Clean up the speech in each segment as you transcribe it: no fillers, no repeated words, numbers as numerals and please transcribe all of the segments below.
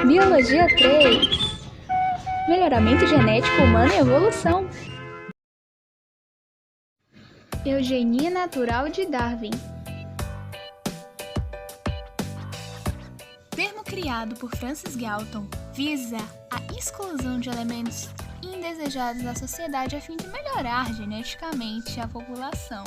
Biologia 3. Melhoramento genético humano e evolução. Eugenia natural de Darwin. Termo criado por Francis Galton, visa a exclusão de elementos indesejados da sociedade a fim de melhorar geneticamente a população.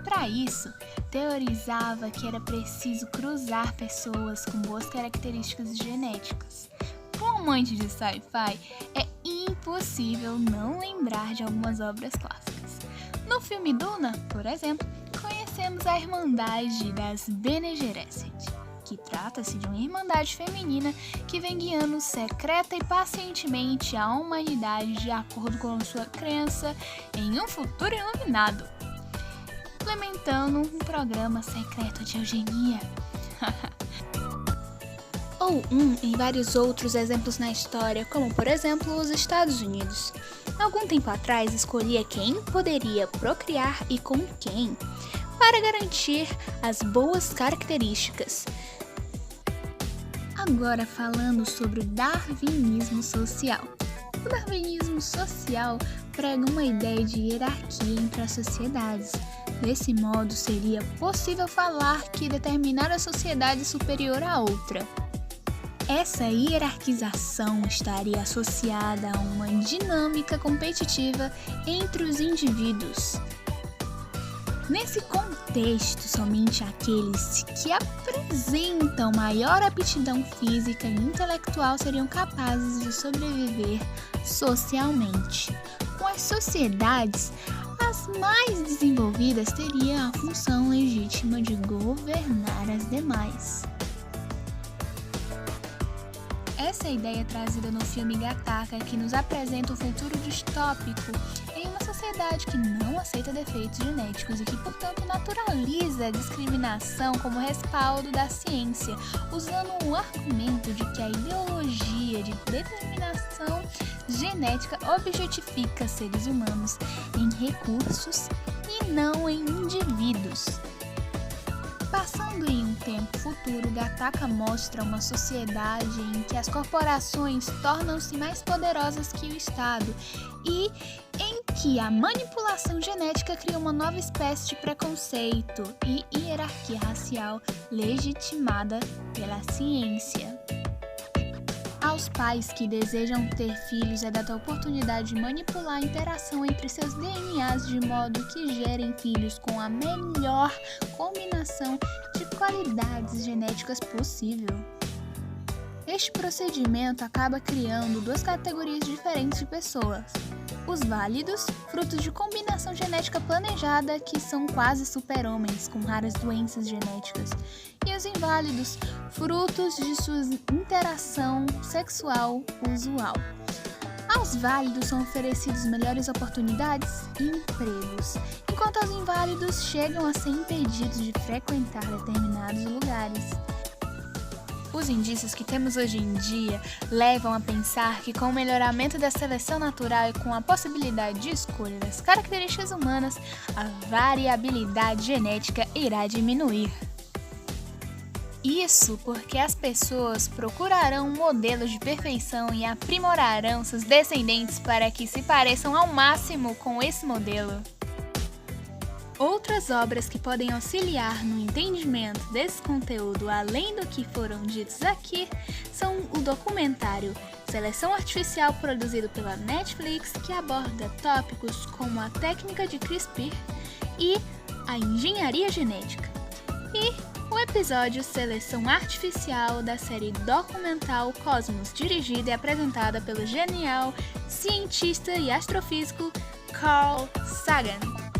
Para isso, teorizava que era preciso cruzar pessoas com boas características genéticas. Para um amante de sci-fi, é impossível não lembrar de algumas obras clássicas. No filme Duna, por exemplo, conhecemos a Irmandade das Bene Gesserit, que trata-se de uma irmandade feminina que vem guiando secreta e pacientemente a humanidade de acordo com sua crença em um futuro iluminado, implementando um programa secreto de eugenia. Ou em vários outros exemplos na história, como por exemplo os Estados Unidos. Algum tempo atrás escolhia quem poderia procriar e com quem, para garantir as boas características. Agora falando sobre o darwinismo social. O darwinismo social prega uma ideia de hierarquia entre as sociedades. Desse modo, seria possível falar que determinada sociedade é superior à outra. Essa hierarquização estaria associada a uma dinâmica competitiva entre os indivíduos. Nesse contexto, somente aqueles que apresentam maior aptidão física e intelectual seriam capazes de sobreviver socialmente. Com as sociedades, as mais desenvolvidas teriam a função legítima de governar as demais. Essa é a ideia trazida no filme Gattaca, que nos apresenta um futuro distópico em uma sociedade que não aceita defeitos genéticos e que, portanto, naturaliza a discriminação como respaldo da ciência, usando o argumento de que a ideologia de determinação genética objetifica seres humanos em recursos e não em indivíduos. Passando em um tempo futuro, Gattaca mostra uma sociedade em que as corporações tornam-se mais poderosas que o Estado e em que a manipulação genética cria uma nova espécie de preconceito e hierarquia racial legitimada pela ciência. Aos pais que desejam ter filhos é dada a oportunidade de manipular a interação entre seus DNAs de modo que gerem filhos com a melhor combinação de qualidades genéticas possível. Este procedimento acaba criando duas categorias diferentes de pessoas: os válidos, frutos de combinação genética planejada que são quase super-homens com raras doenças genéticas, e os inválidos, frutos de sua interação sexual usual. Aos válidos são oferecidos melhores oportunidades e empregos, enquanto aos inválidos chegam a ser impedidos de frequentar determinados lugares. Os indícios que temos hoje em dia levam a pensar que com o melhoramento da seleção natural e com a possibilidade de escolha das características humanas, a variabilidade genética irá diminuir. Isso porque as pessoas procurarão modelos de perfeição e aprimorarão seus descendentes para que se pareçam ao máximo com esse modelo. Outras obras que podem auxiliar no entendimento desse conteúdo, além do que foram ditos aqui, são o documentário Seleção Artificial, produzido pela Netflix, que aborda tópicos como a técnica de CRISPR e a engenharia genética, e o episódio Seleção Artificial da série documental Cosmos, dirigida e apresentada pelo genial cientista e astrofísico Carl Sagan.